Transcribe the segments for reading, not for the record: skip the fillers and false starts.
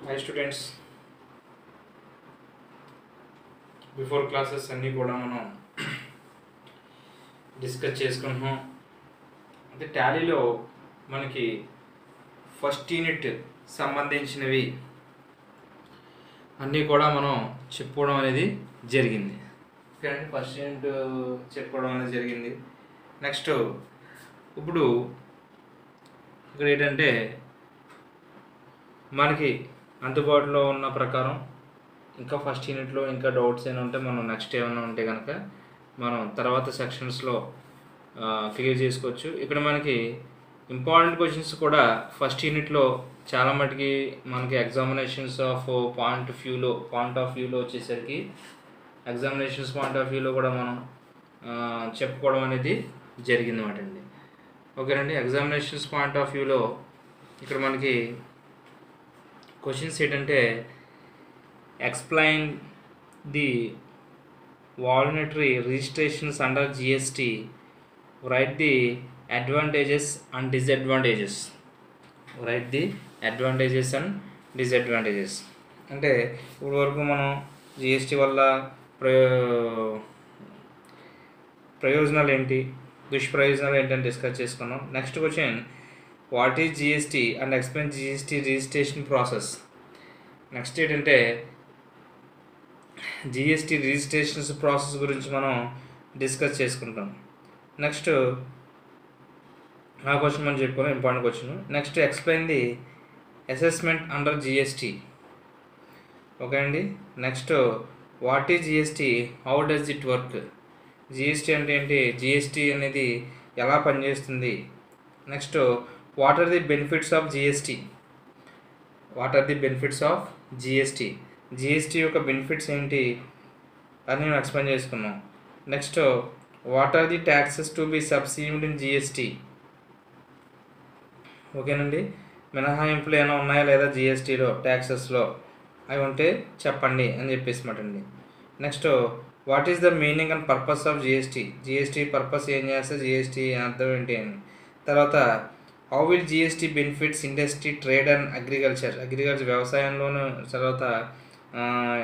Hi students, before classes అన్నీ కూడా మనం డిస్కస్ చేసుకుంటున్నాం. అంటే టాలీలో మనకి ఫస్ట్ యూనిట్ సంబంధించినవి అన్నీ కూడా మనం చెప్పుకోవడం అనేది జరిగింది. ఫస్ట్ యూనిట్ చెప్పుకోవడం అనేది జరిగింది. నెక్స్ట్ ఇప్పుడు ఇక్కడ ఏంటంటే మనకి అందుబాటులో ఉన్న ప్రకారం ఇంకా ఫస్ట్ యూనిట్లో ఇంకా డౌట్స్ ఏమైనా ఉంటే మనం నెక్స్ట్ ఏమైనా ఉంటే కనుక మనం తర్వాత సెక్షన్స్లో క్లియర్ చేసుకోవచ్చు. ఇక్కడ మనకి ఇంపార్టెంట్ క్వశ్చన్స్ కూడా ఫస్ట్ యూనిట్లో చాలా మటుకి మనకి ఎగ్జామినేషన్స్ ఆఫ్ పాయింట్ ఆఫ్ వ్యూలో వచ్చేసరికి ఎగ్జామినేషన్స్ పాయింట్ ఆఫ్ వ్యూలో కూడా మనం చెప్పుకోవడం అనేది జరిగిందన్నమాట అండి. ఓకేనండి, ఎగ్జామినేషన్స్ పాయింట్ ఆఫ్ వ్యూలో ఇక్కడ మనకి క్వశ్చన్స్ ఏంటంటే explain the voluntary registrations under GST, write the advantages and disadvantages, అంటే ఇప్పుడు వరకు మనం జిఎస్టీ వల్ల ప్రయోజనాలు ఏంటి, దుష్ప్రయోజనాలు ఏంటని డిస్కస్ చేసుకున్నాం. Next question, what is GST and explain GST registration process. Next ఏంటంటే జిఎస్టీ రిజిస్ట్రేషన్స్ ప్రాసెస్ గురించి మనం డిస్కస్ చేసుకుంటాం. నెక్స్ట్ ఆ క్వశ్చన్ మనం చెప్పుకోవాలి, important question. Next explain the assessment under GST. Okay అండి. Next what is GST, how does it work. GST అంటే ఏంటి, జిఎస్టీ అనేది ఎలా పనిచేస్తుంది. Next what are the benefits of GST, GST యొక్క బెనిఫిట్స్ ఏంటి అని నేను ఎక్స్ప్లెయిన్ చేసుకున్నాం. Next what are the taxes to be subsidised in GST. ఓకేనండి, మినహాయింపులు ఏమైనా ఉన్నాయా లేదా జిఎస్టీలో, ట్యాక్సెస్లో, అవి ఉంటే చెప్పండి అని చెప్పేసి మాటండి. Next what is the meaning and purpose of GST purpose ఏం చేస్తే జిఎస్టీ అర్థం ఏంటి అని. తర్వాత how will GST benefits industry, trade and agriculture వ్యవసాయంలోను, తర్వాత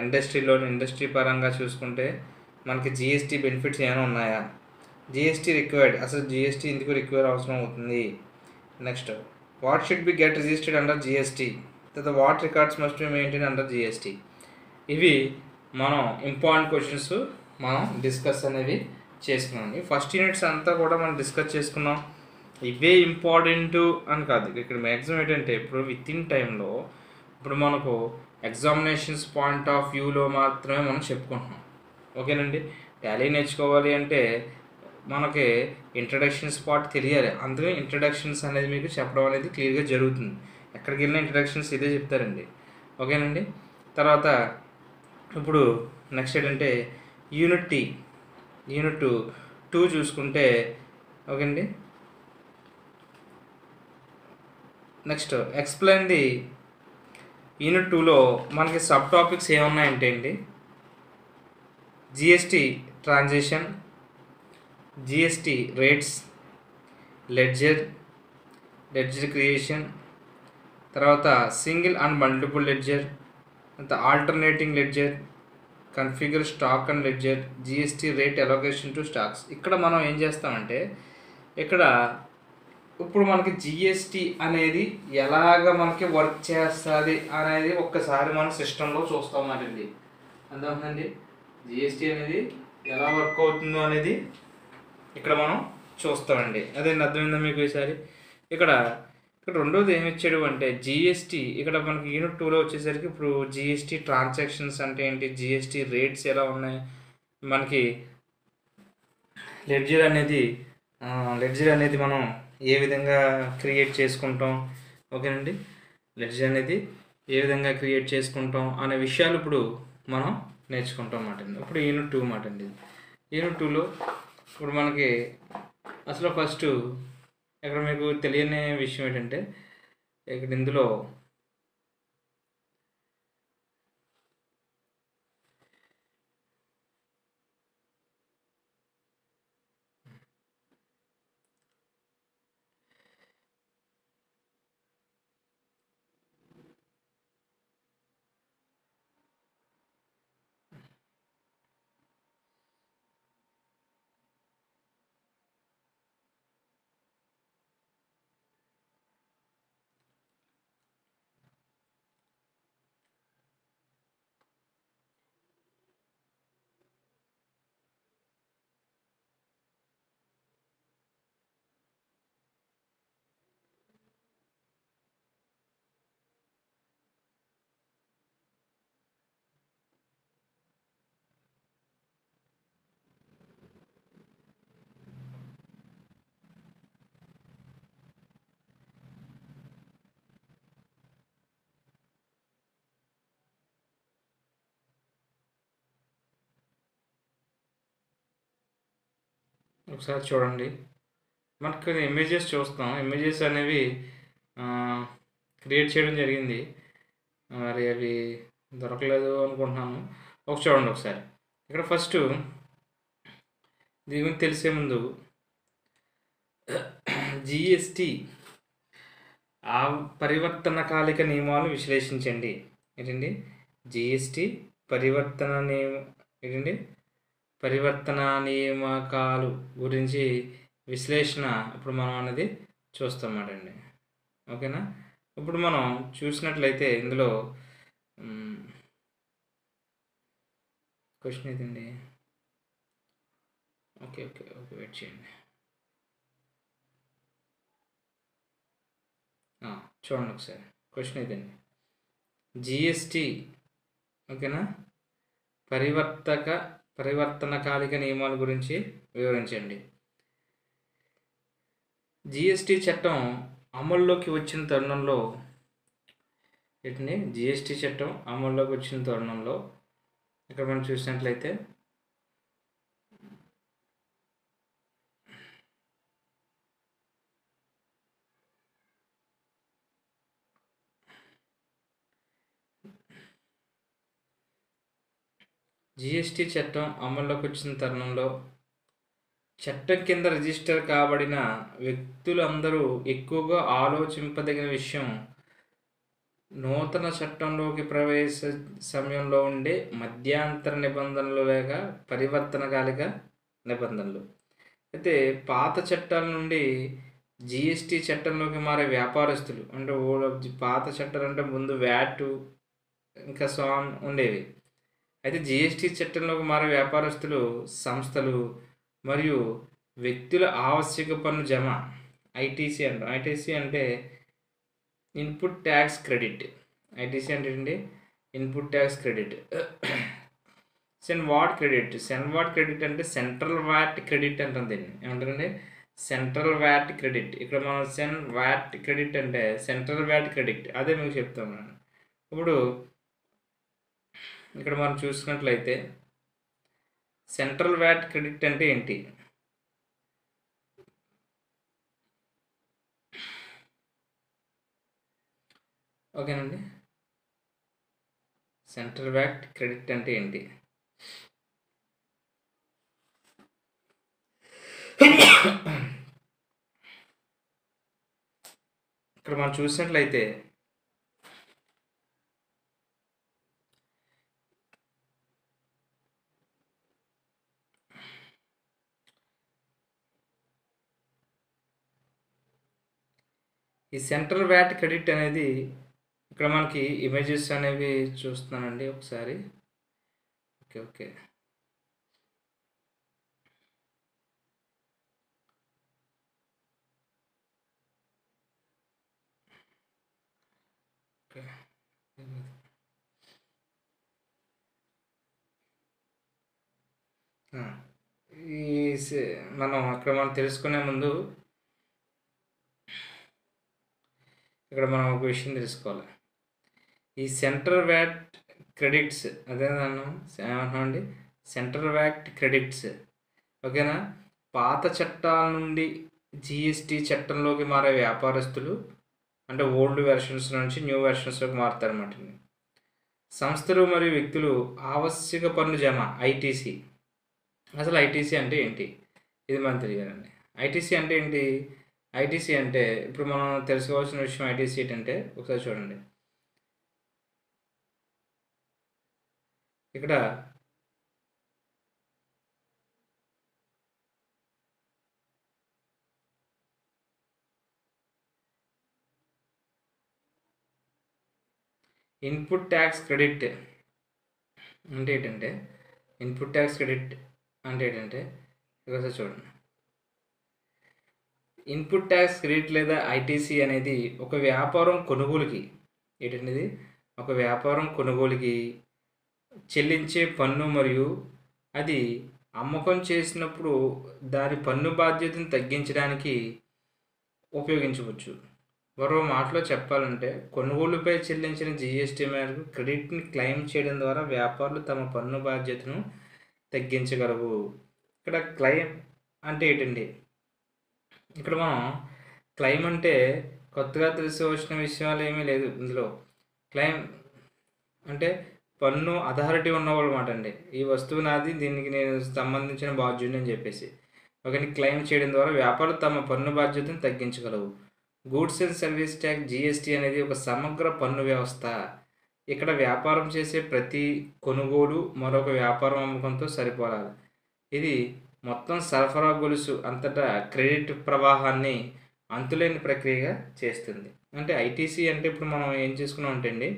ఇండస్ట్రీ పరంగా చూసుకుంటే మనకి జిఎస్టీ బెనిఫిట్స్ ఏమైనా ఉన్నాయా. జిఎస్టీ రిక్వైర్డ్, అసలు జిఎస్టీ ఎందుకు రిక్వైర్ అవసరం అవుతుంది. Next what should be get registered under GST, తర్వాత what records must be maintain under GST. ఇవి మనం ఇంపార్టెంట్ క్వశ్చన్స్ మనం డిస్కస్ అనేవి చేసుకున్నాం. ఈ ఫస్ట్ యూనిట్స్ అంతా కూడా మనం డిస్కస్ చేసుకున్నాం. ఇవే ఇంపార్టెంట్ అని కాదు, ఇక్కడ మ్యాక్సిమం ఏంటంటే ఇప్పుడు విత్ ఇన్ టైంలో ఇప్పుడు మనకు ఎగ్జామినేషన్స్ పాయింట్ ఆఫ్ వ్యూలో మాత్రమే మనం చెప్పుకుంటున్నాం. ఓకేనండి, టాలీ నేర్చుకోవాలి అంటే మనకి ఇంట్రడక్షన్స్ పార్ట్ తెలియాలి. అందుకే ఇంట్రడక్షన్స్ అనేది మీకు చెప్పడం అనేది క్లియర్గా జరుగుతుంది. ఎక్కడికి వెళ్ళిన ఇంట్రడక్షన్స్ ఇదే చెప్తారండి. ఓకేనండి. తర్వాత ఇప్పుడు నెక్స్ట్ ఏంటంటే యూనిట్ 2 చూసుకుంటే, ఓకే అండి. నెక్స్ట్ ఎక్స్ప్లెయిన్ ది యూనిట్ 2లో మనకి సబ్ టాపిక్స్ ఏమున్నాయంటే అండి, GST transaction, GST rates, ledger creation, తర్వాత సింగిల్ అండ్ మల్టిపుల్ లెడ్జర్, తర్వాత alternating ledger, configure stock and ledger, GST rate allocation to stocks. ఇక్కడ మనం ఏం చేస్తామంటే ఇక్కడ ఇప్పుడు మనకి జిఎస్టీ అనేది ఎలాగ మనకి వర్క్ చేస్తుంది అనేది ఒక్కసారి మన సిస్టంలో చూస్తామండి. అర్థమవుతుందండి, జిఎస్టీ అనేది ఎలా వర్క్ అవుతుందో అనేది ఇక్కడ మనం చూస్తామండి. అదే అర్థమైందా మీకు ఈసారి. ఇక్కడ రెండోది ఏమి ఇచ్చాడు అంటే జిఎస్టీ, ఇక్కడ మనకి యూనిట్ 2లో వచ్చేసరికి ఇప్పుడు జిఎస్టీ ట్రాన్సాక్షన్స్ అంటే ఏంటి, జిఎస్టీ రేట్స్ ఎలా ఉన్నాయి, మనకి లెడ్జర్ అనేది మనం ఏ విధంగా క్రియేట్ చేసుకుంటాం. ఓకేనండి, లెడ్జర్ అనేది ఏ విధంగా క్రియేట్ చేసుకుంటాం అనే విషయాలు ఇప్పుడు మనం నేర్చుకుంటాం అన్నమాట. ఇప్పుడు యూనిట్ 2 మాట అండి. యూనిట్ 2లో ఇప్పుడు మనకి అసలు ఫస్ట్ ఇక్కడ మీకు తెలియని విషయం ఏంటంటే ఇక్కడ ఇందులో ఒకసారి చూడండి. మనకు ఇమేజెస్ చూస్తాం. ఇమేజెస్ అనేవి క్రియేట్ చేయడం జరిగింది. మరి అవి దొరకలేదు అనుకుంటున్నాను. చూడండి ఒకసారి. ఇక్కడ ఫస్ట్ దీని గురించి తెలిసే ముందు జిఎస్టి ఆ పరివర్తనకాలిక నియమాలు విశ్లేషించండి. ఏంటండి జిఎస్టి పరివర్తన నియామకాలు గురించి విశ్లేషణ ఇప్పుడు మనం అనేది చూస్తామటండి. ఓకేనా. ఇప్పుడు మనం చూసినట్లయితే ఇందులో క్వశ్చన్ ఇదండి. ఓకే ఓకే ఓకే వెయిట్ చేయండి. చూడండి ఒకసారి. క్వశ్చన్ ఇదండి. జిఎస్టి ఓకేనా పరివర్తనకాలిక నియమాల గురించి వివరించండి. జిఎస్టి చట్టం అమల్లోకి వచ్చిన తరుణంలో జిఎస్టి చట్టం అమల్లోకి వచ్చిన తరుణంలో ఇక్కడ మనం చూసినట్లయితే జిఎస్టి చట్టం అమల్లోకి వచ్చిన తరుణంలో చట్టం కింద రిజిస్టర్ కాబడిన వ్యక్తులందరూ ఎక్కువగా ఆలోచింపదగిన విషయం నూతన చట్టంలోకి ప్రవేశ సమయంలో ఉండే మధ్యాంతర నిబంధనలు లేక పరివర్తనకాలిక నిబంధనలు. అయితే పాత చట్టాల నుండి జిఎస్టి చట్టంలోకి మారే వ్యాపారస్తులు అంటే పాత చట్టాలు అంటే ముందు వ్యాట్ ఇంకా సాన్ ఉండేవి. అయితే జిఎస్టి చట్టంలోకి మారే వ్యాపారస్తులు, సంస్థలు మరియు వ్యక్తుల ఆవశ్యక పన్ను జమ ఐటీసీ అంటారు. ఐటీసీ అంటే ఇన్పుట్ ట్యాక్స్ క్రెడిట్. ఐటీసీ అంటే ఏంటి? Input tax credit. CENVAT credit అంటే సెంట్రల్ వ్యాట్ క్రెడిట్ అంటాం. దీన్ని ఏమంటారండి? Central VAT credit. ఇక్కడ మనం వ్యాట్ క్రెడిట్ అంటే సెంట్రల్ వ్యాట్ క్రెడిట్, అదే మీకు చెప్తాం. ఇప్పుడు ఇక్కడ మనం చూసినట్లయితే సెంట్రల్ వ్యాట్ క్రెడిట్ అంటే ఏంటి? ఓకేనండి. సెంట్రల్ వ్యాట్ క్రెడిట్ అంటే ఏంటి? ఇక్కడ మనం చూసినట్లయితే ఈ సెంట్రల్ వ్యాట్ క్రెడిట్ అనేది ఇక్కడ మనకి ఇమేజెస్ అనేవి చూస్తున్నానండి ఒకసారి. ఓకే ఓకే ఓకే మనం తెలుసుకునే ముందు ఇక్కడ మనం ఒక విషయం తెలుసుకోవాలి. ఈ సెంట్రల్ వ్యాట్ క్రెడిట్స్ ఏమన్నామండి? సెంట్రల్ వ్యాట్ క్రెడిట్స్ ఓకేనా. పాత చట్టాల నుండి జిఎస్టి చట్టంలోకి మారే వ్యాపారస్తులు అంటే ఓల్డ్ వెర్షన్స్ నుంచి న్యూ వెర్షన్స్లోకి మారుతారు అన్నమాట. సంస్థలు మరియు వ్యక్తులు ఆవశ్యక పన్ను జమ ఐటీసీ. అసలు ఐటీసీ అంటే ఏంటి? ఇది మనం తెలియాలండి. ఐటీసీ అంటే ఏంటి? ఐటీసీ అంటే ఇప్పుడు మనం తెలుసుకోవాల్సిన విషయం ఐటీసీ ఏంటంటే ఒకసారి చూడండి. ఇక్కడ ఇన్పుట్ ట్యాక్స్ క్రెడిట్ అంటే ఏంటంటే ఒకసారి చూడండి. ఇన్పుట్ ట్యాక్స్ క్రెడిట్ లేదా ఐటీసీ అనేది ఒక వ్యాపారం కొనుగోలుకి చెల్లించే పన్ను మరియు అది అమ్మకం చేసినప్పుడు దాని పన్ను బాధ్యతను తగ్గించడానికి ఉపయోగించవచ్చు. మరో మాటలో చెప్పాలంటే కొనుగోలుపై చెల్లించిన జిఎస్టీ మేరకు క్రెడిట్ని క్లెయిమ్ చేయడం ద్వారా వ్యాపారులు తమ పన్ను బాధ్యతను తగ్గించగలవు. ఇక్కడ క్లెయిమ్ అంటే ఏంటండి? ఇక్కడ మనం క్లెయిమ్ అంటే కొత్తగా తెలిసి వచ్చిన విషయాలు ఏమీ లేదు ఇందులో. క్లెయిమ్ అంటే పన్ను అథారిటీ ఉన్నవాళ్ళు మాట అండి. ఈ వస్తువు నాది, దీనికి నేను సంబంధించిన బాధ్యుడిని అని చెప్పేసి ఒకరిని క్లెయిమ్ చేయడం ద్వారా వ్యాపారులు తమ పన్ను బాధ్యతను తగ్గించగలవు. Goods and service tax GST అనేది ఒక సమగ్ర పన్ను వ్యవస్థ. ఇక్కడ వ్యాపారం చేసే ప్రతి కొనుగోలు మరొక వ్యాపారం అమ్మకంతో సరిపోలాలి. ఇది మొత్తం సరఫరా గొలుసు అంతటా క్రెడిట్ ప్రవాహాన్ని అంతులేని ప్రక్రియగా చేస్తుంది. అంటే ఐటీసీ అంటే ఇప్పుడు మనం ఏం చేసుకున్నాం అంటే అండి,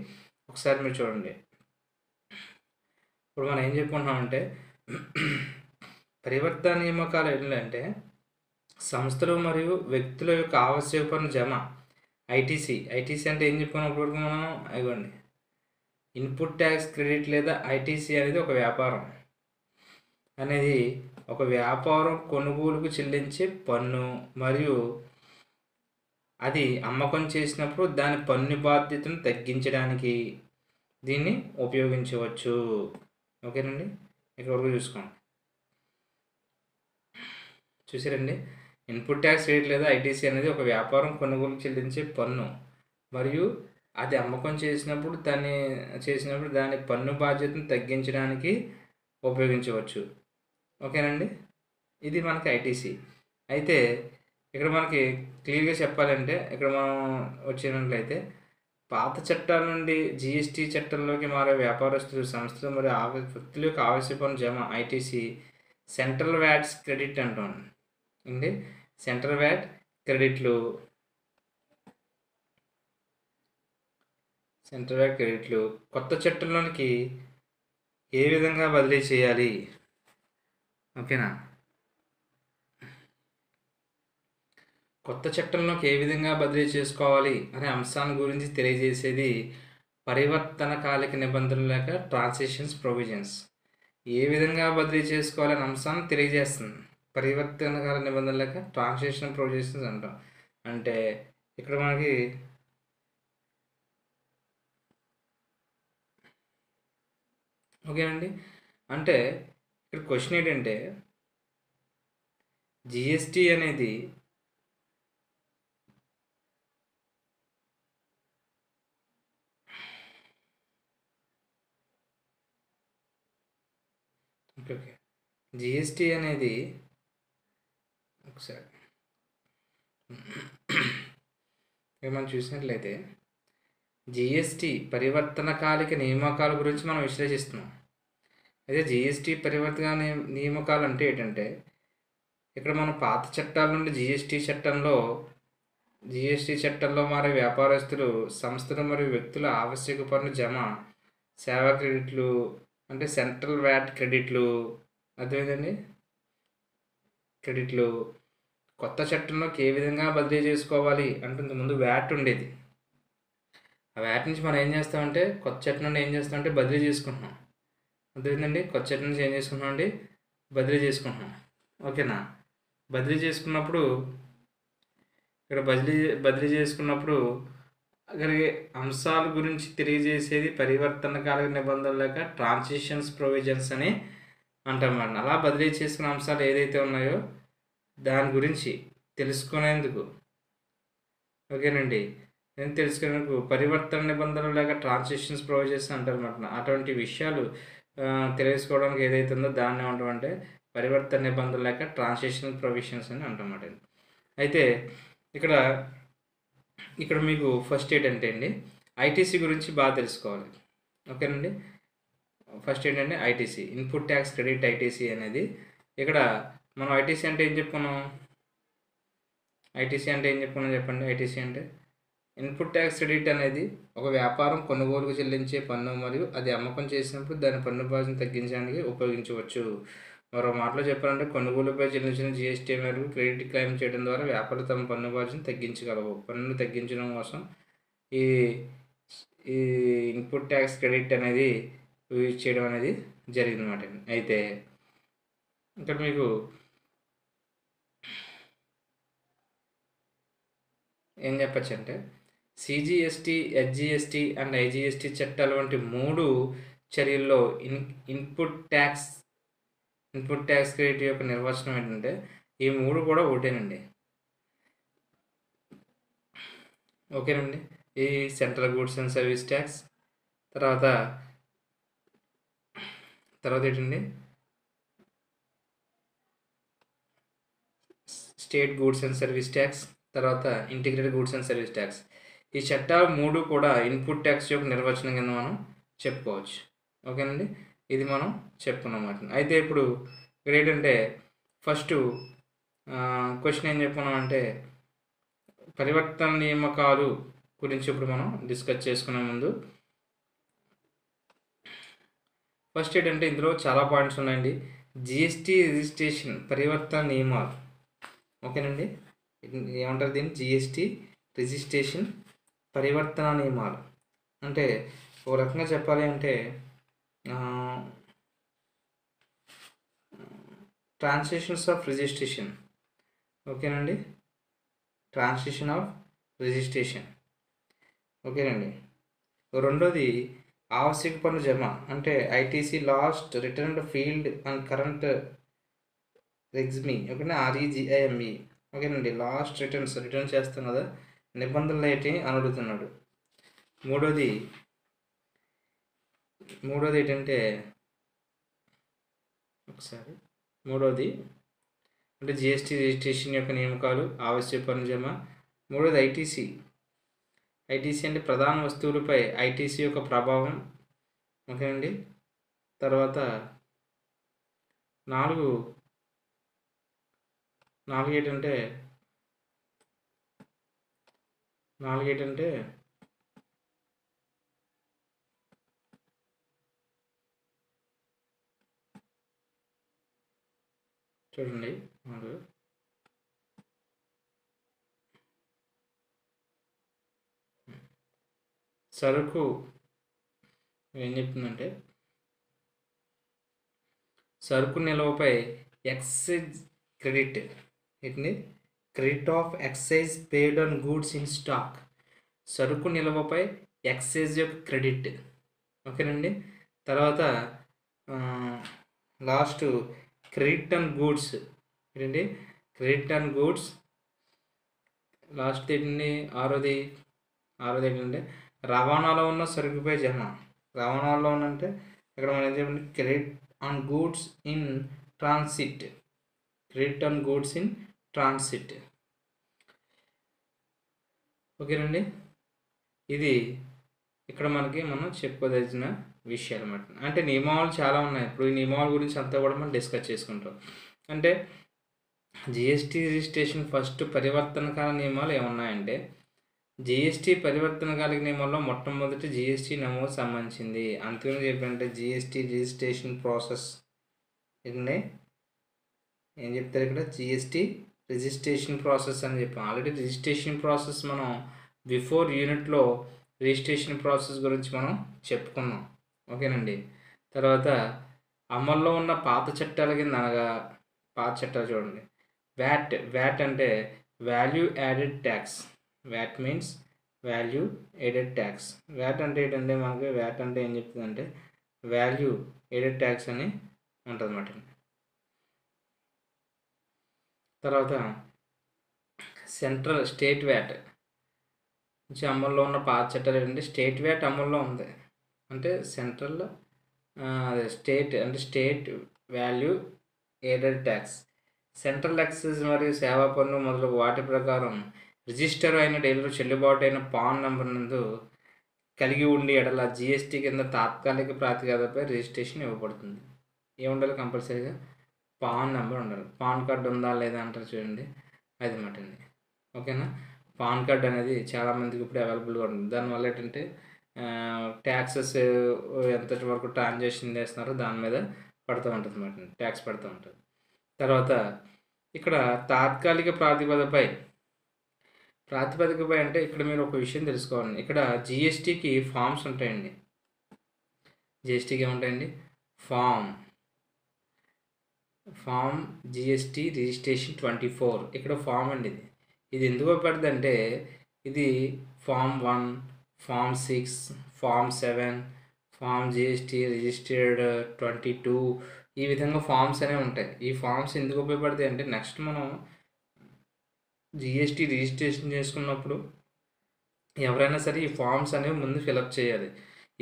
ఒకసారి మీరు చూడండి. ఇప్పుడు మనం ఏం చెప్పుకుంటున్నామంటే పరివర్తన నియామకాలు ఏంటంటే సంస్థలు మరియు వ్యక్తుల యొక్క ఆవశ్యక పన్ను జమ. ఐటీసీ అంటే ఏం చెప్పుకున్నప్పుడు మనం ఇవ్వండి ఇన్పుట్ ట్యాక్స్ క్రెడిట్ లేదా ఐటీసీ అనేది ఒక వ్యాపారం అనేది ఒక వ్యాపారం కొనుగోలుకు చెల్లించే పన్ను మరియు అది అమ్మకం చేసినప్పుడు దాని పన్ను బాధ్యతను తగ్గించడానికి దీన్ని ఉపయోగించవచ్చు. ఓకేనండి, ఇక్కడ వరకు చూసుకోండి. చూసారండి, ఇన్పుట్ ట్యాక్స్ రేట్ లేదా ఐటీసీ అనేది ఒక వ్యాపారం కొనుగోలు చెల్లించే పన్ను మరియు అది అమ్మకం చేసినప్పుడు దాని పన్ను బాధ్యతను తగ్గించడానికి ఉపయోగించవచ్చు. ఓకేనండి, ఇది మనకి ఐటీసీ. అయితే ఇక్కడ మనకి క్లియర్గా చెప్పాలంటే ఇక్కడ మనం వచ్చినట్లయితే పాత చట్టాల నుండి జిఎస్టీ చట్టంలోకి మారే వ్యాపారస్తులు, సంస్థలు మరియు వ్యక్తుల యొక్క ఆవశ్యక పన్ను జమ ఐటీసీ సెంట్రల్ వ్యాట్స్ క్రెడిట్ అంటాం అండి. సెంట్రల్ వ్యాట్ క్రెడిట్లు కొత్త చట్టంలోనికి ఏ విధంగా బదిలీ చేయాలి? ఓకేనా, కొత్త చట్టంలోకి ఏ విధంగా బదిలీ చేసుకోవాలి అనే అంశాన్ని గురించి తెలియజేసేది పరివర్తనకాలిక నిబంధనలు లేక ట్రాన్సిషన్స్ ప్రొవిజన్స్. ఏ విధంగా బదిలీ చేసుకోవాలనే అంశాన్ని తెలియజేస్తుంది పరివర్తనకాల నిబంధనలు లేక ట్రాన్సిషన్ ప్రొవిజన్స్ అంటాం. అంటే ఇక్కడ మనకి ఓకేనండి, అంటే ఇక్కడ క్వశ్చన్ ఏంటంటే జిఎస్టీ అనేది ఓకే జిఎస్టీ అనేది ఒకసారి మనం చూసినట్లయితే జిఎస్టీ పరివర్తనకాలిక నియామకాల గురించి మనం విశ్లేషిస్తున్నాం. అయితే జిఎస్టీ పరివర్తన నియామకాలు అంటే ఏంటంటే ఇక్కడ మనం పాత చట్టాల నుండి జిఎస్టీ చట్టంలో మారే వ్యాపారస్తులు, సంస్థలు మరియు వ్యక్తుల ఆవశ్యక పన్ను జమ, సేవా క్రెడిట్లు అంటే సెంట్రల్ వ్యాట్ క్రెడిట్లు, అర్థమైందండి, క్రెడిట్లు కొత్త చట్టంలోకి ఏ విధంగా బదిలీ చేసుకోవాలి అంటే ముందు వ్యాట్ ఉండేది. ఆ వ్యాట్ నుంచి మనం ఏం చేస్తామంటే కొత్త చట్టం నుండి ఏం చేస్తామంటే బదిలీ చేసుకుంటున్నాం. అర్థమైందండి, కొత్త చట్టం నుంచి ఏం చేసుకుంటున్నాం అండి, బదిలీ చేసుకుంటున్నాం. ఓకేనా, బదిలీ చేసుకున్నప్పుడు ఇక్కడ బదిలీ చేసుకున్నప్పుడు అక్కడికి అంశాల గురించి తెలియజేసేది పరివర్తనకాలిక నిబంధనలు లేక ట్రాన్సిషన్స్ ప్రొవిజన్స్ అని అంటామన్నమాట. అలా బదిలీ చేసుకున్న అంశాలు ఏదైతే ఉన్నాయో దాని గురించి తెలుసుకునేందుకు, ఓకేనండి, నేను తెలుసుకునేందుకు పరివర్తన నిబంధనలు లేక ట్రాన్సిషన్స్ ప్రొవిజన్స్ అంటారన్నమాట. అటువంటి విషయాలు తెలుసుకోవడానికి ఏదైతే ఉందో దాన్ని ఏమంటామంటే పరివర్తన నిబంధనలు లేక ట్రాన్సిషనల్ ప్రొవిజన్స్ అని అంటామన్నమాట. అయితే ఇక్కడ మీకు ఫస్ట్ ఏంటంటే అండి ఐటీసీ గురించి బాగా తెలుసుకోవాలి. ఓకేనండి, ఫస్ట్ ఏంటంటే ITC input tax credit ITC అనేది. ఇక్కడ మనం ఐటీసీ అంటే ఏం చెప్పుకున్నాం చెప్పండి. ఐటీసీ అంటే ఇన్పుట్ ట్యాక్స్ క్రెడిట్ అనేది ఒక వ్యాపారం కొనుగోలుకు చెల్లించే పన్ను మరియు అది అమ్మకం చేసినప్పుడు దాని పన్ను బాధ్యతను తగ్గించడానికి ఉపయోగించవచ్చు. మరో మాటలో చెప్పాలంటే కొనుగోలుపై చెల్లించిన జిఎస్టీ మరియు క్రెడిట్ క్లెయిమ్ చేయడం ద్వారా వ్యాపారులు తమ పన్ను బాధ్యతను తగ్గించగలవు. పన్నును తగ్గించడం కోసం ఈ ఇన్పుట్ ట్యాక్స్ క్రెడిట్ అనేది యూజ్ చేయడం అనేది జరిగిందన్నమాట. అయితే ఇక్కడ మీకు ఏం చెప్పచ్చు అంటే సిజిఎస్టీ, హెచ్జిఎస్టీ అండ్ ఐజిఎస్టీ చట్టాలు వంటి 3 చర్యల్లో ఇన్పుట్ ట్యాక్స్ క్రెడిట్ యొక్క నిర్వచనం ఏంటంటే ఈ 3 కూడా ఒకటేనండి. ఓకేనండి. ఈ central goods and service tax, తర్వాత ఏంటండి state goods and service tax, తర్వాత integrated goods and service tax. ఈ చట్టాలు 3 కూడా ఇన్పుట్ ట్యాక్స్ యొక్క నిర్వచనం కింద మనం చెప్పుకోవచ్చు. ఓకేనండి. ఇది మనం చెప్పుకున్నమాట. అయితే ఇప్పుడు ఇక్కడ ఏంటంటే ఫస్ట్ క్వశ్చన్ ఏం చెప్పుకున్నాం అంటే పరివర్తన నియామకాలు గురించి ఇప్పుడు మనం డిస్కస్ చేసుకునే ముందు ఫస్ట్ ఏంటంటే ఇందులో చాలా పాయింట్స్ ఉన్నాయండి. జిఎస్టీ రిజిస్ట్రేషన్ పరివర్తన నియమాలు. ఓకేనండి. ఏమంటారు దీన్ని? జిఎస్టీ రిజిస్ట్రేషన్ పరివర్తన నియమాలు. అంటే ఒక రకంగా చెప్పాలి అంటే ట్రాన్సాక్షన్స్ ఆఫ్ రిజిస్ట్రేషన్. ఓకేనండి. Transaction of registration. ఓకేనండి. రెండోది ఆవశ్యక పన్ను జమ, అంటే ITC last return field and current regime. ఓకేనా? REGIME. ఓకేనండి. లాస్ట్ రిటర్న్ చేస్తాం కదా, నిబంధనలు ఏంటి అని అడుగుతున్నాడు. మూడోది ఏంటంటే మూడోది అంటే జిఎస్టీ రిజిస్ట్రేషన్ యొక్క నియామకాలు, ఆవశ్యక పన్ను జమ. మూడోది ఐటీసీ అంటే ప్రధాన వస్తువులపై ఐటీసీ యొక్క ప్రభావం. ఓకేనండి. తర్వాత నాలుగు ఏంటంటే చూడండి, సరుకు ఏం చెప్తుందంటే సరుకు నిల్వపై ఎక్సైజ్ క్రెడిట్. ఏంటి? Credit of excise paid on goods in stock. సరుకు నిల్వపై ఎక్సైజ్ యొక్క క్రెడిట్. ఓకేనండి. తర్వాత లాస్ట్ క్రెడిట్ ఆన్ గూడ్స్. ఏంటండి? Credit on goods. లాస్ట్ ఏంటండి? ఆరోది ఏంటంటే రవాణాలో ఉన్న సరుకుపై జమ. రవాణాలో ఉన్నంటే ఇక్కడ మనం ఏం చెప్పండి? Credit on goods in transit. Credit on goods in transit. ఓకేనండి. ఇది ఇక్కడ మనం చెప్పుకోదలిచిన విషయాలు అన్నమాట. అంటే నియమాలు చాలా ఉన్నాయి. ఇప్పుడు ఈ నియమాల గురించి అంతా కూడా మనం డిస్కస్ చేసుకుంటాం. అంటే జిఎస్టీ రిజిస్ట్రేషన్ ఫస్ట్ పరివర్తనకాల నియమాలు ఏమున్నాయంటే జిఎస్టీ పరివర్తనకాల నియమాల్లో మొట్టమొదటి జిఎస్టీ నమోదు సంబంధించింది. అందుకని చెప్పంటే జిఎస్టీ రిజిస్ట్రేషన్ ప్రాసెస్ ఏంటంటే ఏం చెప్తారు ఇక్కడ? జిఎస్టీ రిజిస్ట్రేషన్ ప్రాసెస్ అని చెప్పాం. ఆల్రెడీ రిజిస్ట్రేషన్ ప్రాసెస్ మనం బిఫోర్ యూనిట్లో రిజిస్ట్రేషన్ ప్రాసెస్ గురించి మనం చెప్పుకున్నాం. ఓకేనండి. తర్వాత అమల్లో ఉన్న పాత చట్టాల కింద అనగా పాత చట్టాలు చూడండి. వ్యాట్ అంటే value added tax. VAT means value added tax. VAT అంటే ఏంటంటే మనకి వ్యాట్ అంటే ఏం చెప్తుందంటే వాల్యూ యాడెడ్ ట్యాక్స్ అని ఉంటుంది అన్నమాట. తర్వాత సెంట్రల్ స్టేట్ వ్యాట్ నుంచి అమల్లో ఉన్న పాత చట్టాలు ఏంటంటే స్టేట్ వ్యాట్ అమల్లో ఉంది. అంటే సెంట్రల్ స్టేట్ అంటే state value added tax. Central excise మరియు సేవా పన్ను మొదలగు వాటి ప్రకారం రిజిస్టర్ అయిన డీలర్ చెల్లుబాటు అయిన పాన్ నెంబర్ నందు కలిగి ఉండి ఎడల జిఎస్టీ కింద తాత్కాలిక ప్రాతిపదికపై రిజిస్ట్రేషన్ ఇవ్వబడుతుంది. ఏముండాలి? కంపల్సరీగా పాన్ నెంబర్ ఉండాలి. పాన్ కార్డు ఉందా లేదా అంటారు చూడండి, అది మాట అండి. ఓకేనా? పాన్ కార్డ్ అనేది చాలామందికి ఇప్పుడు అవైలబుల్గా ఉంటుంది. దానివల్ల ఏంటంటే ట్యాక్సెస్ ఎంతటి వరకు ట్రాన్సాక్షన్ చేస్తున్నారో దాని మీద పడుతూ ఉంటుంది అన్నమాట, ట్యాక్స్ పడుతూ ఉంటుంది. తర్వాత ఇక్కడ తాత్కాలిక ప్రాతిపదికపై అంటే ఇక్కడ మీరు ఒక విషయం తెలుసుకోవాలి. ఇక్కడ జిఎస్టీకి ఫామ్స్ ఉంటాయండి. జిఎస్టీకి ఏముంటాయండి? Form GST registration 24. ఇక్కడ ఫామ్ అండి. ఇది ఎందుకు పడుతుందంటే ఇది form 1, form 6, form 7, form GST registered 22. ఈ విధంగా ఫామ్స్ అనేవి ఉంటాయి. ఈ ఫామ్స్ ఎందుకు ఉపయోగపడతాయి అంటే నెక్స్ట్ మనం జిఎస్టీ రిజిస్ట్రేషన్ చేసుకున్నప్పుడు ఎవరైనా సరే ఈ ఫామ్స్ అనేవి ముందు ఫిలప్ చేయాలి.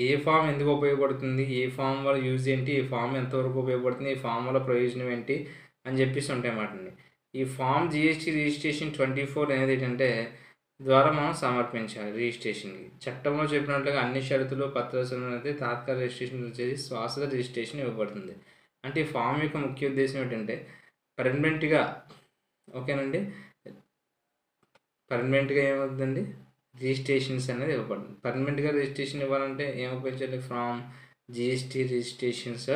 ఏ ఫామ్ ఎందుకు ఉపయోగపడుతుంది, ఏ ఫామ్ వల్ల యూజ్ ఏంటి, ఈ ఫామ్ ఎంతవరకు ఉపయోగపడుతుంది, ఈ ఫామ్ వల్ల ప్రయోజనం ఏంటి అని చెప్పేసి ఉంటాయి అన్నమాట అండి. ఈ ఫామ్ జిఎస్టీ రిజిస్ట్రేషన్ 24 అనేది ఏంటంటే ద్వారా మనం సమర్పించాలి రిజిస్ట్రేషన్కి. చట్టంలో చెప్పినట్లుగా అన్ని షరతులు పత్రాలు అనేది తాత్కాలిక రిజిస్ట్రేషన్ వచ్చేసి శాశ్వత రిజిస్ట్రేషన్ ఇవ్వబడుతుంది. అంటే ఈ ఫామ్ యొక్క ముఖ్య ఉద్దేశం ఏంటంటే పర్మనెంట్గా, ఓకేనండి, పర్మనెంట్గా ఏమవుతుందండి రిజిస్ట్రేషన్స్ అనేది ఇవ్వబడుతుంది. పర్మనెంట్గా రిజిస్ట్రేషన్ ఇవ్వాలంటే ఏం ఉపయోగించాలి, ఫ్రామ్ జిఎస్టీ రిజిస్ట్రేషన్స్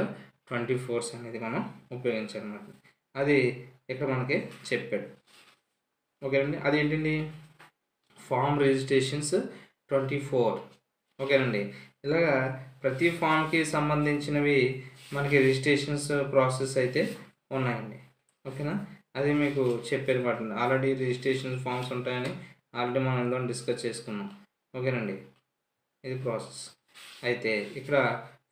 24 అనేది మనం ఉపయోగించాలన్నమాట. అది ఇక్కడ మనకి చెప్పాడు. ఓకేనండి, అదేంటండి ఫామ్ రిజిస్ట్రేషన్స్ 24. ఓకేనండి, ఇలాగా ప్రతి ఫామ్కి సంబంధించినవి మనకి రిజిస్ట్రేషన్స్ ప్రాసెస్ అయితే ఉన్నాయండి. ఓకేనా, అది మీకు చెప్పారు మాట. ఆల్రెడీ రిజిస్ట్రేషన్ ఫామ్స్ ఉంటాయని ఆల్రెడీ మనం అందులో డిస్కస్ చేసుకున్నాం. ఓకేనండి, ఇది ప్రాసెస్. అయితే ఇక్కడ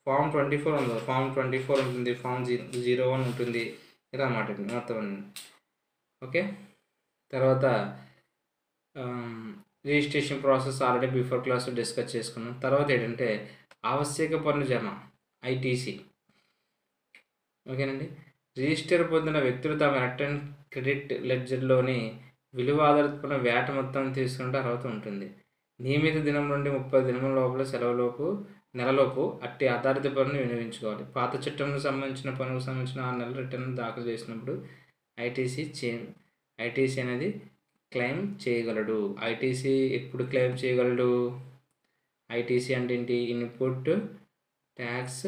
ఫామ్ 24 ఉంది, ఫామ్ 24 ఉంటుంది, ఫామ్ 01 ఉంటుంది, ఇలా మాట మొత్తం. ఓకే, తర్వాత రిజిస్ట్రేషన్ ప్రాసెస్ ఆల్రెడీ బిఫోర్ క్లాస్లో డిస్కస్ చేసుకున్నాం. తర్వాత ఏంటంటే ఆవశ్యక పన్ను జమ, ఐటీసీ. ఓకేనండి, రిజిస్టర్ పొందిన వ్యక్తులు తమ రిటర్న్ క్రెడిట్ లెడ్జర్లోని విలువ ఆధారిత పన్ను వేట మొత్తాన్ని తీసుకుంటే అర్హత ఉంటుంది. నియమిత దినం నుండి 30 దినముల లోపల సెలవులోపు నెలలోపు అట్టి ఆధారిత పన్ను వినియోగించుకోవాలి. పాత చట్టంకు సంబంధించిన పన్నుకు సంబంధించిన 6 నెలల రిటర్న్ దాఖలు చేసినప్పుడు ఐటీసీ అనేది క్లెయిమ్ చేయగలడు. ఐటీసీ ఎప్పుడు క్లెయిమ్ చేయగలడు? ఐటీసీ అంటే ఏంటి? Input tax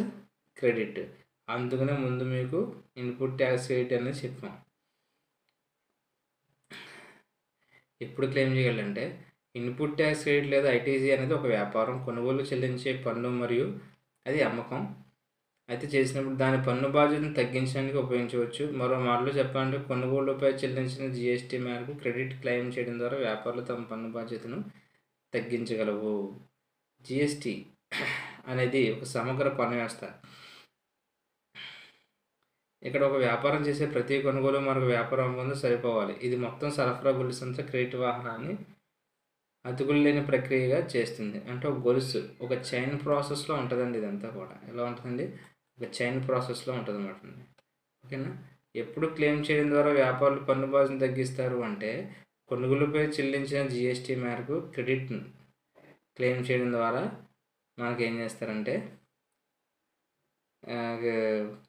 credit. అందుకనే ముందు మీకు ఇన్పుట్ ట్యాక్స్ క్రెడిట్ అనేది చెప్పాం. ఎప్పుడు క్లెయిమ్ చేయగలంటే ఇన్పుట్ ట్యాక్స్ క్రెడిట్ లేదా ఐటీసీ అనేది ఒక వ్యాపారం కొనుగోలు చెల్లించే పన్ను మరియు అది అమ్మకం అయితే చేసినప్పుడు దాని పన్ను బాధ్యతను తగ్గించడానికి ఉపయోగించవచ్చు. మరో మాటలో చెప్పాలంటే కొనుగోలుపై చెల్లించిన జిఎస్టీ మేరకు క్రెడిట్ క్లెయిమ్ చేయడం ద్వారా వ్యాపారులు తమ పన్ను బాధ్యతను తగ్గించగలవు. జిఎస్టీ అనేది ఒక సమగ్ర పన్ను వ్యవస్థ. ఇక్కడ ఒక వ్యాపారం చేసే ప్రతి కొనుగోలు మరొక వ్యాపారం ముందు సరిపోవాలి. ఇది మొత్తం సరఫరా గొలుసంత క్రెడిట్ వాహనాన్ని అతుకులు లేని ప్రక్రియగా చేస్తుంది. అంటే ఒక గొలుసు ఒక చైన్ ప్రాసెస్లో ఉంటుందండి. ఇదంతా కూడా ఎలా ఉంటుందండి? ఒక చైన్ ప్రాసెస్లో ఉంటుంది అన్నమాట. ఓకేనా, ఎప్పుడు క్లెయిమ్ చేయడం ద్వారా వ్యాపారులు పన్ను బాధ్యతను తగ్గిస్తారు అంటే కొనుగోలుపై చెల్లించిన జిఎస్టీ మేరకు క్రెడిట్ను క్లెయిమ్ చేయడం ద్వారా మనకి ఏం చేస్తారంటే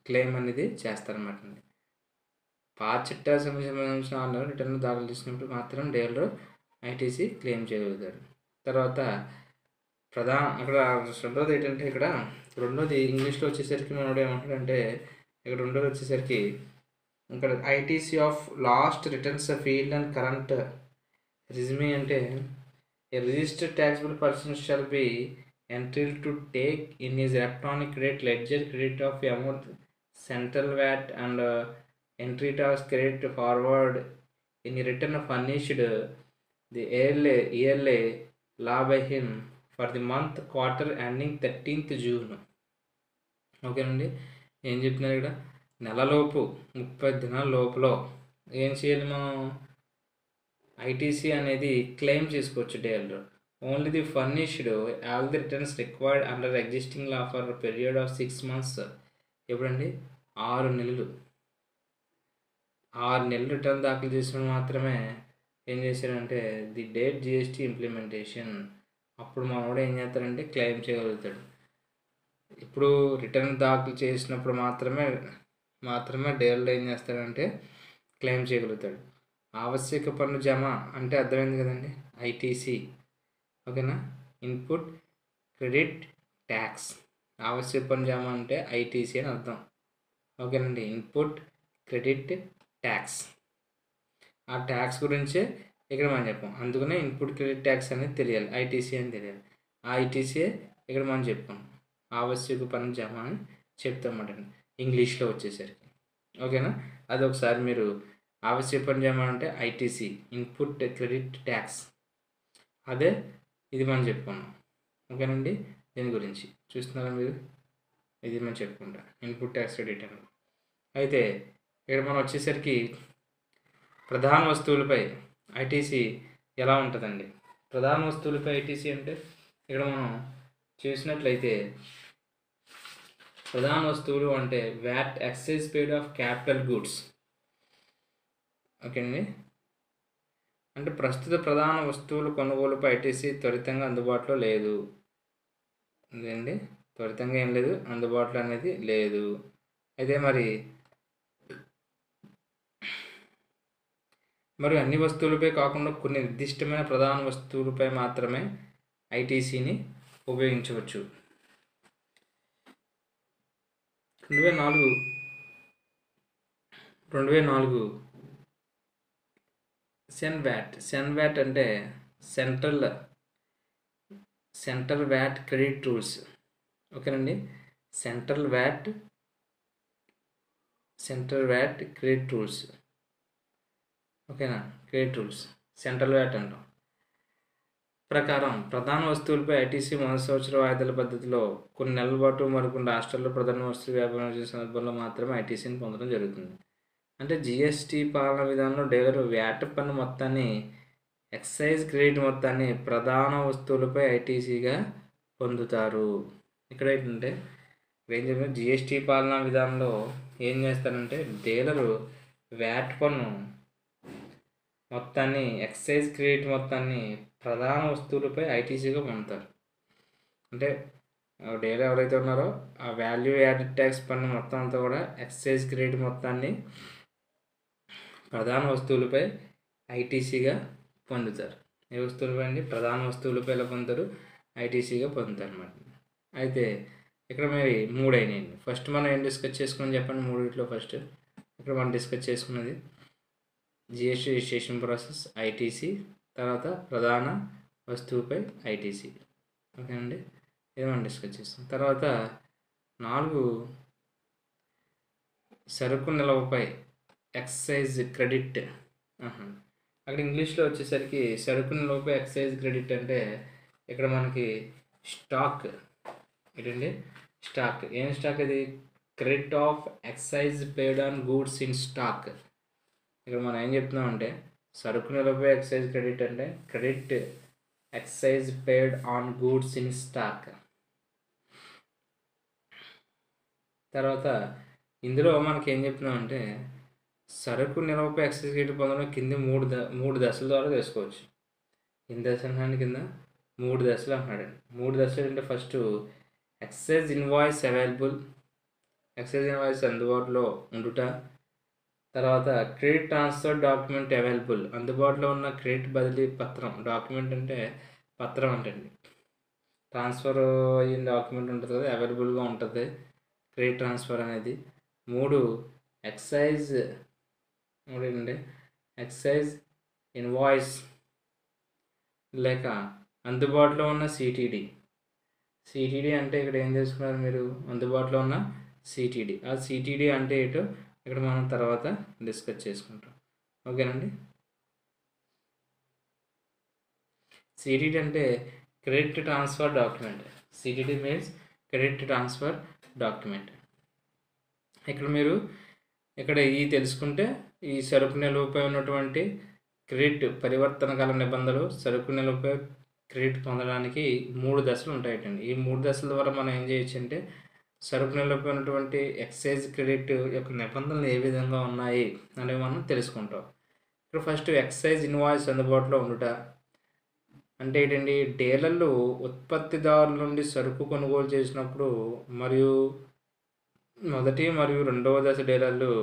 క్లెయిమ్ అనేది చేస్తారన్నమాట. పాత చట్టాల సంబంధించిన ఆన్లైన్ రిటర్న్ దాఖలు చేసినప్పుడు మాత్రం డీలర్ ఐటీసీ క్లెయిమ్ చేయగలుగుతారు. తర్వాత అక్కడ రెండోది ఏంటంటే ఇక్కడ రెండోది ఇంగ్లీష్లో వచ్చేసరికి మనోడు ఏమంటాడంటే ఇక్కడ రెండోది వచ్చేసరికి ఇక్కడ ITC of last returns field and current regime అంటే a registered taxable person shall be entitled to take in his electronic credit ledger credit of amount central VAT and entry tax credit forward in return furnished the yearly law by him for the month quarter ending 13th June. ఓకేనండి, ఏం చెప్తున్నారు ఇక్కడ? నెలలోపు 30 దినాల లోపల ఏం చేయాలి మనం? ITC అనేది క్లెయిమ్ చేసుకోవచ్చు dealer. Only the furnished all the returns required under existing law for a period of 6 months. ఎప్పుడండి? 6 నెలలు. 6 నెలలు రిటర్న్ దాఖలు చేసిన మాత్రమే ఏం చేశారంటే ది డేట్ జిఎస్టీ ఇంప్లిమెంటేషన్. అప్పుడు మనోడు ఏం చేస్తారంటే క్లెయిమ్ చేయగలుగుతాడు. ఇప్పుడు రిటర్న్ దాఖలు చేసినప్పుడు మాత్రమే డీలర్ ఏం చేస్తాడంటే క్లెయిమ్ చేయగలుగుతాడు. ఆవశ్యక పన్ను జమ అంటే అర్థమైంది కదండి, ఐటీసీ. ఓకేనా, ఇన్పుట్ క్రెడిట్ ట్యాక్స్. ఆవశ్యక పన్ను జమ అంటే ఐటీసీ అని అర్థం. ఓకేనండి, ఇన్పుట్ క్రెడిట్ ట్యాక్స్. ఆ ట్యాక్స్ గురించే ఇక్కడ మనం చెప్పాం. అందుకనే ఇన్పుట్ క్రెడిట్ ట్యాక్స్ అనేది తెలియాలి, ఐటీసీ అని తెలియాలి. ఆ ఐటీసీ ఇక్కడ మనం చెప్పాం ఆవశ్యక పన్ను జమ అని చెప్తామన్నమాట ఇంగ్లీష్లో వచ్చేసరికి. ఓకేనా, అది ఒకసారి మీరు ఆవశ్యక పన్ను జమ అంటే ఐటీసీ, ఇన్పుట్ క్రెడిట్ ట్యాక్స్. అదే ఇది మనం చెప్పుకున్నాం. ఓకేనండి, దీని గురించి చూస్తున్నారా మీరు? ఇది మనం చెప్పుకుంటా ఇన్పుట్ ట్యాక్స్ క్రెడిట్ అని. అయితే ఇక్కడ మనం వచ్చేసరికి ప్రధాన వస్తువులపై ఐటీసీ ఎలా ఉంటుందండి? ప్రధాన వస్తువులపై ఐటీసీ అంటే ఇక్కడ మనం చూసినట్లయితే ప్రధాన వస్తువులు అంటే VAT excise paid of capital goods. Okay అండి. అంటే ప్రస్తుత ప్రధాన వస్తువుల కొనుగోలుపై ఐటీసీ త్వరితంగా అందుబాటులో లేదు. అదేండి, త్వరితంగా ఏం లేదు, అందుబాటులో అనేది లేదు. అయితే మరి అన్ని వస్తువులపై కాకుండా కొన్ని నిర్దిష్టమైన ప్రధాన వస్తువులపై మాత్రమే ఐటీసీని ఉపయోగించవచ్చు. 2004 సెన్వాట్ అంటే సెంట్రల్ వ్యాట్ క్రెడిట్ రూల్స్. ఓకేనండి, సెంట్రల్ వ్యాట్ క్రెడిట్ రూల్స్. ఓకేనా, క్రెడిట్ రూల్స్ సెంట్రల్ వ్యాట్ అంటాం. ప్రకారం ప్రధాన వస్తువులపై ఐటీసీ మొదటి సంవత్సరం వాయిదాల పద్ధతిలో కొన్ని నెలల పాటు మరికొన్ని రాష్ట్రాల్లో ప్రధాన వస్తువులు వ్యాపారం చేసే సందర్భంలో మాత్రమే ఐటీసీని పొందడం జరుగుతుంది. అంటే జిఎస్టీ పాలన విధానంలో డీలర్ వ్యాట్ పన్ను మొత్తాన్ని, ఎక్సైజ్ క్రెడిట్ మొత్తాన్ని ప్రధాన వస్తువులపై ఐటీసీగా పొందుతారు. ఇక్కడ ఏంటంటే ఏం చెప్పిన జిఎస్టీ పాలనా విధానంలో ఏం చేస్తారంటే డీలరు వ్యాట్ పన్ను మొత్తాన్ని, ఎక్సైజ్ క్రెడిట్ మొత్తాన్ని ప్రధాన వస్తువులపై ఐటీసీగా పొందుతారు. అంటే డీలర్ ఎవరైతే ఉన్నారో ఆ వాల్యూ యాడెడ్ ట్యాక్స్ పన్ను మొత్తం అంతా కూడా ఎక్సైజ్ క్రెడిట్ మొత్తాన్ని ప్రధాన వస్తువులపై ఐటీసీగా పొందుతారు. ఏ వస్తువులపై అండి? ప్రధాన వస్తువులపై ఎలా పొందుతారు? ఐటీసీగా పొందుతారు అన్నమాట. అయితే ఇక్కడ మరి 3 అయినాయండి. ఫస్ట్ మనం ఏం డిస్కస్ చేసుకుని చెప్పండి? 3 ఫస్ట్ ఇక్కడ మనం డిస్కస్ చేసుకున్నది జిఎస్టీ రిజిస్ట్రేషన్ ప్రాసెస్, ఐటీసీ, తర్వాత ప్రధాన వస్తువుపై ఐటీసీ. ఓకేనండి, ఇది మనం డిస్కస్ చేస్తాం. తర్వాత 4 సరుకు నిల్వపై ఎక్సైజ్ క్రెడిట్. అక్కడ ఇంగ్లీష్లో వచ్చేసరికి సరుకు నిల్వపై ఎక్సైజ్ క్రెడిట్ అంటే ఇక్కడ మనకి స్టాక్. ఏంటండి? స్టాక్. ఏం స్టాక్ ఇది? Credit of excise paid on goods in stock. ఇక్కడ మనం ఏం చెప్తున్నాం అంటే సరుకు నిల్వపై ఎక్సైజ్ క్రెడిట్ అంటే credit excise paid on goods in stock. తర్వాత ఇందులో మనకి ఏం చెప్తున్నాం అంటే సరుకు నిల్వపై ఎక్సైజ్ క్రెడిట్ పొందడం కింద 3 దశల ద్వారా చేసుకోవచ్చు. ఎన్ని దశలు అన్నాడు? కింద 3 దశలు అంటున్నాడు. 3 దశలు అంటే first excise invoice available, excise invoice అందుబాటులో ఉండుట. తర్వాత క్రెడిట్ ట్రాన్స్ఫర్ డాక్యుమెంట్ అవైలబుల్, అందుబాటులో ఉన్న క్రెడిట్ బదిలీ పత్రం. డాక్యుమెంట్ అంటే పత్రం అంటండి. ట్రాన్స్ఫర్ అయిన డాక్యుమెంట్ ఉంటుంది కదా, అవైలబుల్గా ఉంటుంది క్రెడిట్ ట్రాన్స్ఫర్ అనేది. 3 ఎక్సైజ్ ఇన్వాయిస్ లేక అందుబాటులో ఉన్న సిటీడీ అంటే ఇక్కడ ఏం చేసుకున్నారు మీరు? అందుబాటులో ఉన్న సిటీడీ. ఆ సిటీడీ అంటే ఏంటో ఇక్కడ మనం తర్వాత డిస్కస్ చేసుకుంటాం. ఓకేనండి. సిటీడీ అంటే credit transfer document. సిటీడీ means credit transfer document. ఇక్కడ ఈ తెలుసుకుంటే ఈ సరుకు నిల్వపై ఉన్నటువంటి క్రెడిట్ పరివర్తన గల నిబంధనలు, సరుకు నిల్వపై క్రెడిట్ పొందడానికి 3 దశలు ఉంటాయటండి. ఈ 3 దశల ద్వారా మనం ఏం చేయొచ్చు అంటే సరుకు నిల్వపై ఉన్నటువంటి ఎక్సైజ్ క్రెడిట్ యొక్క నిబంధనలు ఏ విధంగా ఉన్నాయి అనేవి మనం తెలుసుకుంటాం. ఇక్కడ ఫస్ట్ ఎక్సైజ్ ఇన్వాయిస్ అందుబాటులో ఉండుట అంటే ఏంటండి? డీలర్లు ఉత్పత్తిదారుల నుండి సరుకు కొనుగోలు చేసినప్పుడు మరియు మొదటి మరియు రెండవ దశ డీలర్లు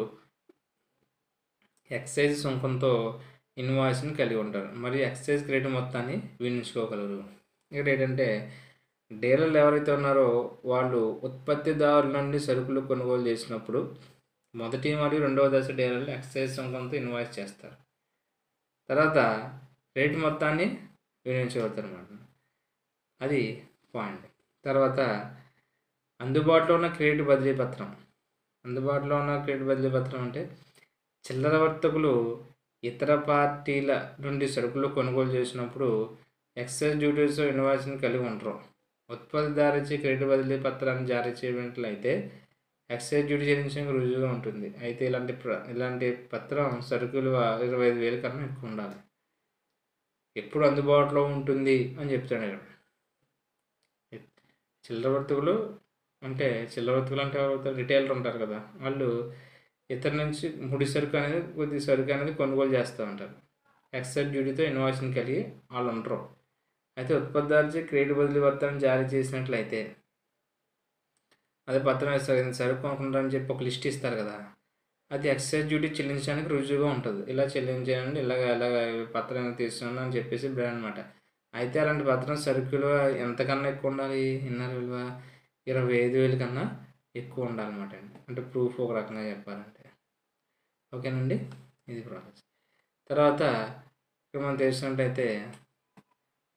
ఎక్సైజ్ సుంకంతో ఇన్వాయిస్ని కలిగి ఉంటారు మరియు ఎక్సైజ్ క్రెడిట్ మొత్తాన్ని వినియోగించుకోగలరు. ఇక్కడ ఏంటంటే డీలర్లు ఎవరైతే ఉన్నారో వాళ్ళు ఉత్పత్తిదారుల నుండి సరుకులు కొనుగోలు చేసినప్పుడు మొదటి మరియు రెండవ దశ డీలర్లు ఎక్సైజ్ సుంకంతో ఇన్వాయిస్ చేస్తారు. తర్వాత రేట్ మొత్తాన్ని వినియోగించగలుగుతారు అన్నమాట. అది పాయింట్. తర్వాత అందుబాటులో ఉన్న క్రెడిట్ బదిలీ పత్రం. అందుబాటులో ఉన్న క్రెడిట్ బదిలీ పత్రం అంటే చిల్లర వర్తకులు ఇతర పార్టీల నుండి సరుకులు కొనుగోలు చేసినప్పుడు ఎక్సైజ్ డ్యూటీస్ ఇన్వాయిస్ని కలిగి ఉంటారు. ఉత్పత్తిదారుచే క్రెడిట్ బదిలీ పత్రాన్ని జారీ చేయనట్లయితే ఎక్సైజ్ డ్యూటీ చెల్లించడానికి రుజువుగా ఉంటుంది. అయితే ఇలాంటి పత్రం సరుకు విలువ 25,000 కన్నా ఎక్కువ ఉండాలి. ఎప్పుడు అందుబాటులో ఉంటుంది అని చెప్తాడు ఇక్కడ. చిల్లర వర్తకులు అంటే ఎవరు రిటైలర్ ఉంటారు కదా, వాళ్ళు ఇతర నుంచి ముడి సరుకు అనేది కొద్ది సరుకు అనేది కొనుగోలు చేస్తూ ఉంటారు. ఎక్సైజ్ డ్యూటీతో ఇన్వాయిస్ని కలిగి వాళ్ళు ఉండరు. అయితే ఉత్పత్తిదారుచే క్రెడిట్ బదిలీ పత్రం జారీ చేసినట్లయితే అదే పత్రం ఇస్తారు, సరుకు కొనుక్కుంటారని చెప్పి ఒక లిస్ట్ ఇస్తారు కదా, అది ఎక్సైజ్ డ్యూటీ చెల్లించడానికి రుజువుగా ఉంటుంది. ఇలా చెల్లించేయండి, ఇలాగ పత్రం తీసుకున్నాను అని చెప్పేసి బ్రాండ్ అనమాట. అయితే అలాంటి పత్రం సరుకు విలువ ఎంతకన్నా ఎక్కువ ఉండాలి, ఇన్నర్ విలువ 25,000 కన్నా ఎక్కువ ఉండాలన్నమాట అండి. అంటే ప్రూఫ్ ఒక రకంగా చెప్పాలంటే. ఓకేనండి, ఇది ప్రాసెస్. తర్వాత ఇక్కడ మనం తెలిసినట్టయితే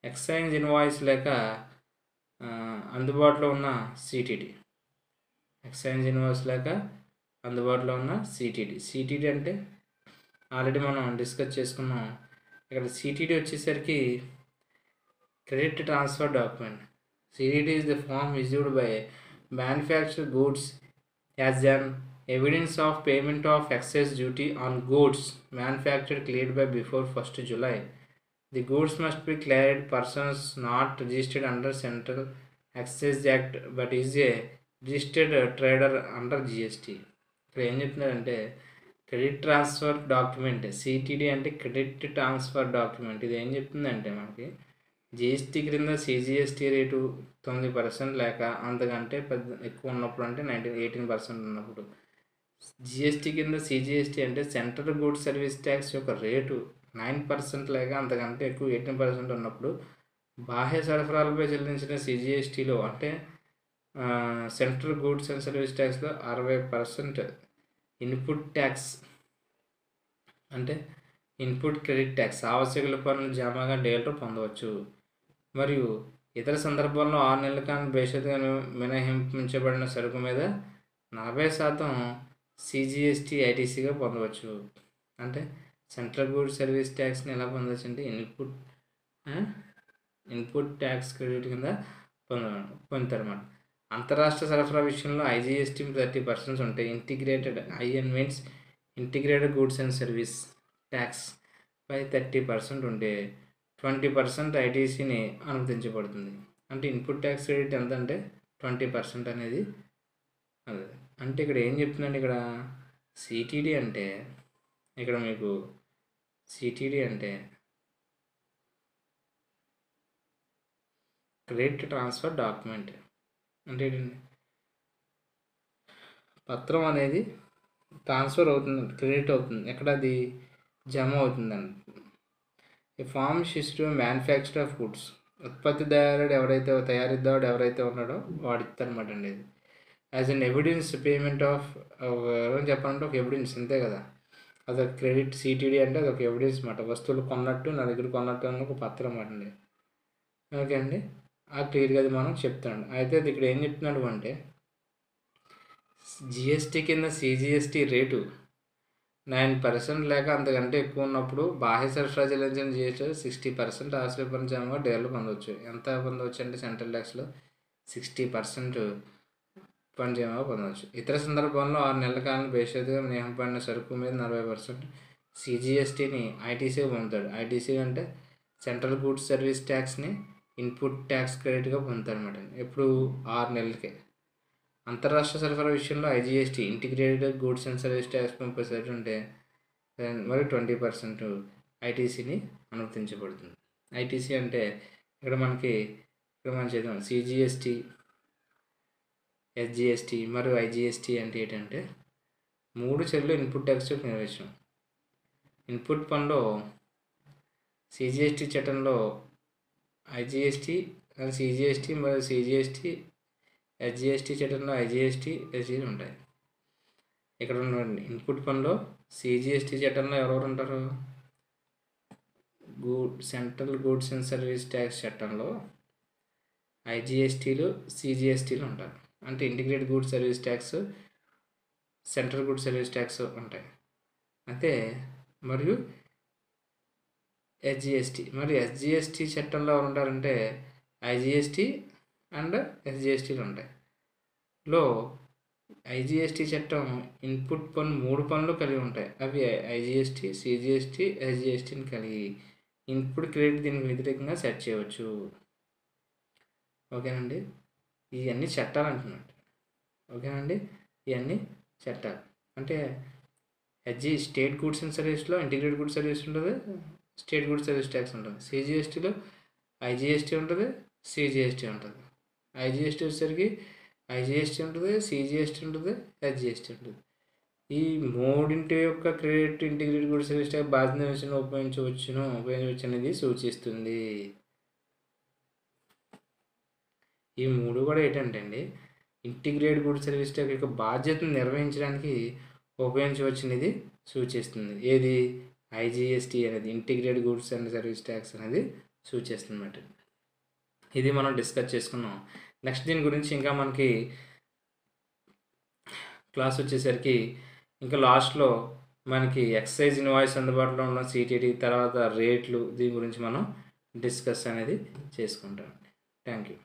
ఎక్స్చేంజ్ ఇన్వాయిస్ లేక అందుబాటులో ఉన్న సిటీడీ. ఎక్స్చేంజ్ ఇన్వాయిస్ లేక అందుబాటులో ఉన్న సిటీడీ అంటే ఆల్రెడీ మనం డిస్కస్ చేసుకున్నాం. ఇక్కడ సిటీడీ వచ్చేసరికి credit transfer document. CTD is the form issued by manufactured goods as an evidence of payment of excess duty on goods manufactured cleared by before 1st July. The goods must be cleared persons not registered under Central Excise Act but is a registered trader under GST. ఇక్కడ ఏం చెప్తున్నారంటే credit transfer document. సిటీడీ అంటే credit transfer document. ఇది ఏం చెప్తుందంటే మనకి GST క్రింద CGST rate 9% లేక అంతకంటే ఎక్కువ ఉన్నప్పుడు, అంటే 18% ఉన్నప్పుడు, జిఎస్టీ కింద సిజిఎస్టీ అంటే సెంట్రల్ గూడ్స్ సర్వీస్ ట్యాక్స్ యొక్క రేటు 9% లేక అంతకంటే ఎక్కువ 18% ఉన్నప్పుడు బాహ్య సరఫరాలపై చెల్లించిన సిజిఎస్టీలో అంటే సెంట్రల్ గూడ్స్ అండ్ సర్వీస్ ట్యాక్స్లో 60% ఇన్పుట్ ట్యాక్స్ అంటే ఇన్పుట్ క్రెడిట్ ట్యాక్స్ ఆవశ్యకుల పన్నుల జామాగా డీలర్ పొందవచ్చు. మరియు ఇతర సందర్భాల్లో 6 నెలల కాలం బేషరతుగా మినహాయించబడిన సరుకు మీద 40% సిజిఎస్టీ ఐటీసీగా పొందవచ్చు. అంటే సెంట్రల్ గూడ్స్ సర్వీస్ ట్యాక్స్ని ఎలా పొందవచ్చు అంటే ఇన్పుట్ ట్యాక్స్ క్రెడిట్ కింద పొందుతారన్నమాట. అంతరాష్ట్ర సరఫరా విషయంలో ఐజిఎస్టీ 30% ఉంటాయి. IN means integrated goods and service tax పై 30% ఉంటే 20% ఐటీసీని అనుమతించబడుతుంది. అంటే ఇన్పుట్ ట్యాక్స్ క్రెడిట్ ఎంత అంటే 20% అనేది అదే. అంటే ఇక్కడ ఏం చెప్తుందండి, ఇక్కడ సిటీడీ అంటే ఇక్కడ మీకు సిటీడీ అంటే క్రెడిట్ ట్రాన్స్ఫర్ డాక్యుమెంట్. అంటే పత్రం అనేది ట్రాన్స్ఫర్ అవుతుంది, క్రెడిట్ అవుతుంది, ఎక్కడ అది జమ అవుతుందండి. ఈ form issued manufacture of goods. తయారీదారుడు ఎవరైతే ఉన్నాడో వాడు ఇస్తారనమాట అండి. ఇది as an evidence payment of చెప్పాలంటే ఒక ఎవిడెన్స్ అంతే కదా, అదొక క్రెడిట్. సిటీడీ అంటే అదొక ఎవిడెన్స్ అనమాట. వస్తువులు కొన్నట్టు, నా దగ్గర కొన్నట్టు అన్న ఒక పత్రం అన్నమాట అండి. ఓకే అండి, క్లియర్గా అది మనం చెప్తాను. అయితే అది ఇక్కడ ఏం చెప్తున్నాడు అంటే జిఎస్టీ కింద సిజిఎస్టీ రేటు 9% లేక అంతకంటే ఎక్కువ ఉన్నప్పుడు బాహ్య సరఫరా చెల్లించిన జిఎస్టీ 60% ఆశ్రయపరణ జామగా డేర్లు పొందవచ్చు. ఎంత పొందవచ్చు అంటే సెంట్రల్ ట్యాక్స్లో 60% పనిచేయగా పొందవచ్చు. ఇతర సందర్భాల్లో 6 నెలల కాలం బేషరతుగా నియమపడిన సరుకు మీద 40% సిజిఎస్టీని ఐటీసీ పొందుతాడు. ఐటీసీ అంటే సెంట్రల్ గూడ్స్ సర్వీస్ ట్యాక్స్ని ఇన్పుట్ ట్యాక్స్ క్రెడిట్గా పొందుతాడు అనమాట. ఎప్పుడు 6 నెలలకే. అంతరాష్ట్ర సరఫరా విషయంలో IGST integrated goods and service tax 30% ఉంటే మరి 20% ఐటీసీని అనుమతించబడుతుంది. ఐటీసీ అంటే ఇక్కడ మనం చేద్దాం సిజిఎస్టీ, ఎస్జిఎస్టీ మరియు ఐజిఎస్టీ అంటే ఏంటంటే 3 చర్యలు ఇన్పుట్ ట్యాక్స్ యొక్క నిర్వచనం. ఇన్పుట్ పన్నులో సిజిఎస్టీ చట్టంలో ఐజిఎస్టీ, సిజిఎస్టీ మరియు సిజిఎస్టీ, ఎస్జిఎస్టీ చట్టంలో ఐజిఎస్టీ, ఎస్జిఎస్టీ ఉంటాయి. ఇక్కడ ఉన్నటువంటి ఇన్పుట్ పన్నులో సిజిఎస్టీ చట్టంలో ఎవరెవరు ఉంటారు, central goods and service tax చట్టంలో ఐజిఎస్టీలు, సిజిఎస్టీలు ఉంటారు. అంటే integrated goods service tax, central goods service tax ఉంటాయి. అయితే మరియు ఎస్జిఎస్టీ మరియు ఎస్జిఎస్టీ చట్టంలో ఎవరు ఉంటారంటే ఐజిఎస్టీ అండ్ ఎస్జిఎస్టీలు ఉంటాయి. ఐజీఎస్టీ చట్టం ఇన్పుట్ పన్ను 3 పన్నులు కలిగి ఉంటాయి. అవి ఐజీఎస్టీ, సిజిఎస్టీ, ఎస్జిఎస్టీని కలిగి ఇన్పుట్ క్రెడిట్ దీనికి వ్యతిరేకంగా సెట్ చేయవచ్చు. ఓకేనండి, ఇవన్నీ చట్టాలు అంటున్నాడు. ఓకేనండి, ఇవన్నీ చట్టాలు అంటే స్టేట్ గూడ్స్ అండ్ సర్వీస్లో ఇంటిగ్రేటెడ్ గుడ్స్ సర్వీస్ ఉంటుంది, స్టేట్ గుడ్స్ సర్వీస్ ట్యాక్స్ ఉంటుంది. సిజిఎస్టీలో ఐజీఎస్టీ ఉంటుంది, సిజిఎస్టీ ఉంటుంది. ఐజీఎస్టీ వచ్చేసరికి ఐజీఎస్టీ ఉంటుంది, సిజిఎస్టీ ఉంటుంది, ఎస్జిఎస్టీ ఉంటుంది. ఈ మూడింటి యొక్క credit integrated goods service tax బాధ్యత ఉపయోగించవచ్చు అనేది సూచిస్తుంది. ఈ మూడు కూడా ఏంటంటే అండి, ఇంటిగ్రేటెడ్ గుడ్స్ సర్వీస్ ట్యాక్స్ యొక్క బాధ్యతను నిర్వహించడానికి ఉపయోగించవచ్చు అనేది సూచిస్తుంది. ఏది? ఐజీఎస్టీ అనేది, integrated goods and service tax అనేది సూచిస్తుంది అన్నమాట. ఇది మనం డిస్కస్ చేసుకున్నాం. నెక్స్ట్ దీని గురించి ఇంకా మనకి క్లాస్ వచ్చేసరికి ఇంకా లాస్ట్లో మనకి ఎక్సైజ్ ఇన్వాయిస్ అందుబాటులో ఉన్న సిటీటీ తర్వాత రేట్లు, దీని గురించి మనం డిస్కస్ అనేది చేసుకుంటాం. Thank you.